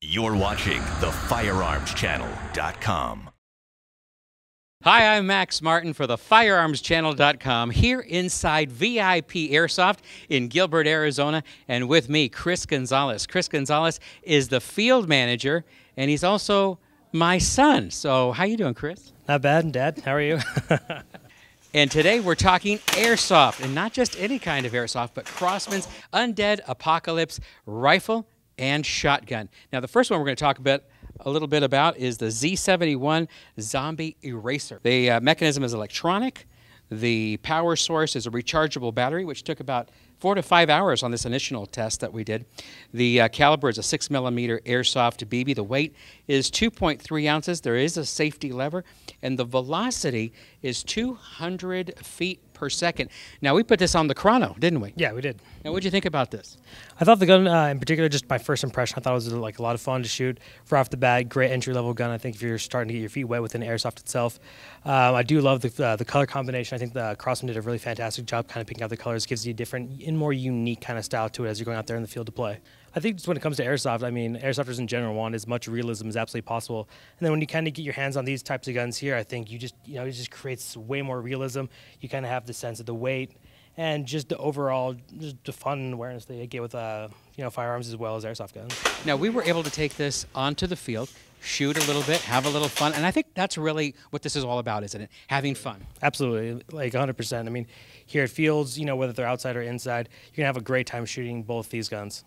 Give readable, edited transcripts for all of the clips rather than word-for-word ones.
You're watching the firearmschannel.com. Hi, I'm Max Martin for the firearmschannel.com here inside VIP Airsoft in Gilbert, Arizona, and with me, Chris Gonzalez. Chris Gonzalez is the field manager, and he's also my son. So how you doing, Chris? Not bad, Dad. How are you? And today we're talking airsoft, and not just any kind of airsoft, but Crosman's Undead Apocalypse rifle and shotgun. Now, the first one we're going to talk about a little bit about is the Z71 Zombie Eraser. The mechanism is electronic. The power source is a rechargeable battery, which took about 4 to 5 hours on this initial test that we did. The caliber is a 6mm airsoft BB. The weight is 2.3 ounces. There is a safety lever, and the velocity is 200 feet per second. Now, we put this on the chrono, didn't we? Yeah, we did. Now, what did you think about this? I thought the gun, in particular, just my first impression, I thought it was like a lot of fun to shoot. Right off the bat, great entry-level gun. I think if you're starting to get your feet wet within airsoft itself. I do love the color combination. I think the Crosman did a really fantastic job kind of picking out the colors. Gives you a different and more unique kind of style to it as you're going out there in the field to play. I think just when it comes to airsoft, I mean, airsofters in general want as much realism as absolutely possible. And then when you kind of get your hands on these types of guns here, I think you just, it just creates way more realism. You kind of have the sense of the weight and just the overall, just the fun and awareness that you get with, firearms as well as airsoft guns. Now, we were able to take this onto the field, shoot a little bit, have a little fun, and I think that's really what this is all about, isn't it? Having fun. Absolutely, like 100%. I mean, here at fields, whether they're outside or inside, you're going to have a great time shooting both these guns.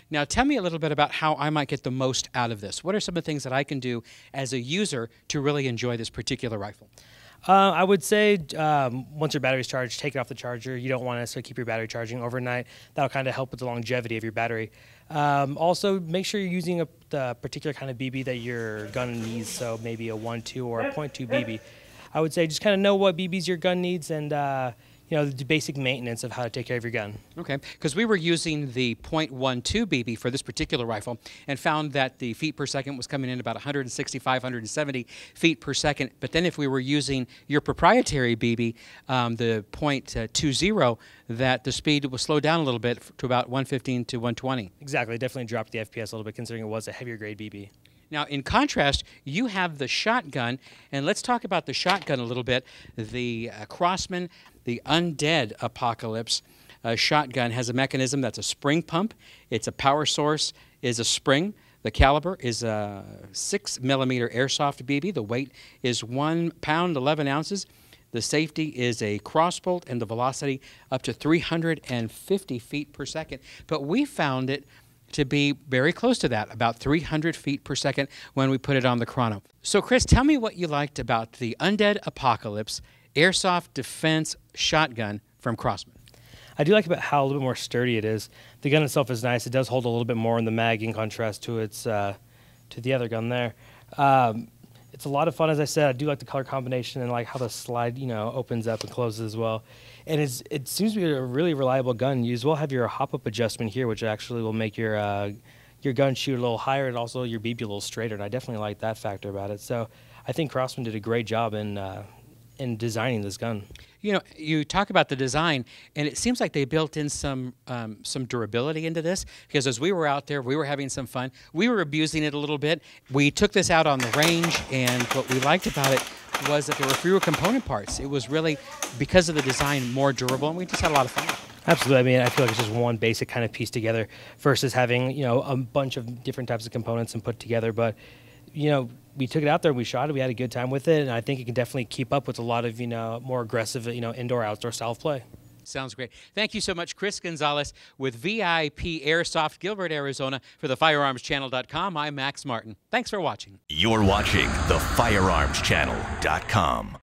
Now, tell me a little bit about how I might get the most out of this. What are some of the things that I can do as a user to really enjoy this particular rifle? I would say once your battery's charged, take it off the charger. You don't want to necessarily keep your battery charging overnight. That'll kind of help with the longevity of your battery. Also, make sure you're using the particular kind of BB that your gun needs, so maybe a 1.2 or a .2 BB. I would say just kind of know what BBs your gun needs and the basic maintenance of how to take care of your gun. Okay, because we were using the .12 BB for this particular rifle and found that the feet per second was coming in about 165, 170 feet per second. But then if we were using your proprietary BB, the .20, that the speed was slowed down a little bit to about 115 to 120. Exactly, definitely dropped the FPS a little bit considering it was a heavier grade BB. Now, in contrast, you have the shotgun, and let's talk about the shotgun a little bit. The Crosman, the Undead Apocalypse shotgun has a mechanism that's a spring pump. Its a power source is a spring. The caliber is a 6mm airsoft BB. The weight is 1 pound, 11 ounces. The safety is a crossbolt, and the velocity up to 350 feet per second. But we found it to be very close to that, about 300 feet per second when we put it on the chrono. So, Chris, tell me what you liked about the Undead Apocalypse Airsoft Defense Shotgun from Crosman. I do like about how a little bit more sturdy it is. The gun itself is nice. It does hold a little bit more in the mag in contrast to its to the other gun there. It's a lot of fun, as I said. I do like the color combination and like how the slide, opens up and closes as well. And it seems to be a really reliable gun. You as well have your hop-up adjustment here, which actually will make your gun shoot a little higher and also your BB a little straighter. And I definitely like that factor about it. So I think Crosman did a great job in designing this gun. You talk about the design, and it seems like they built in some durability into this, because as we were out there, we were having some fun. We were abusing it a little bit. We took this out on the range, and what we liked about it was that there were fewer component parts. It was really, because of the design, more durable, and we just had a lot of fun with it. Absolutely. I mean, I feel like it's just one basic kind of piece together versus having, a bunch of different types of components and put together. But, we took it out there, we shot it, we had a good time with it, and I think it can definitely keep up with a lot of, more aggressive, indoor-outdoor style of play. Sounds great. Thank you so much, Chris Gonzalez with VIP Airsoft, Gilbert, Arizona, for the firearmschannel.com. I'm Max Martin. Thanks for watching. You're watching the firearmschannel.com.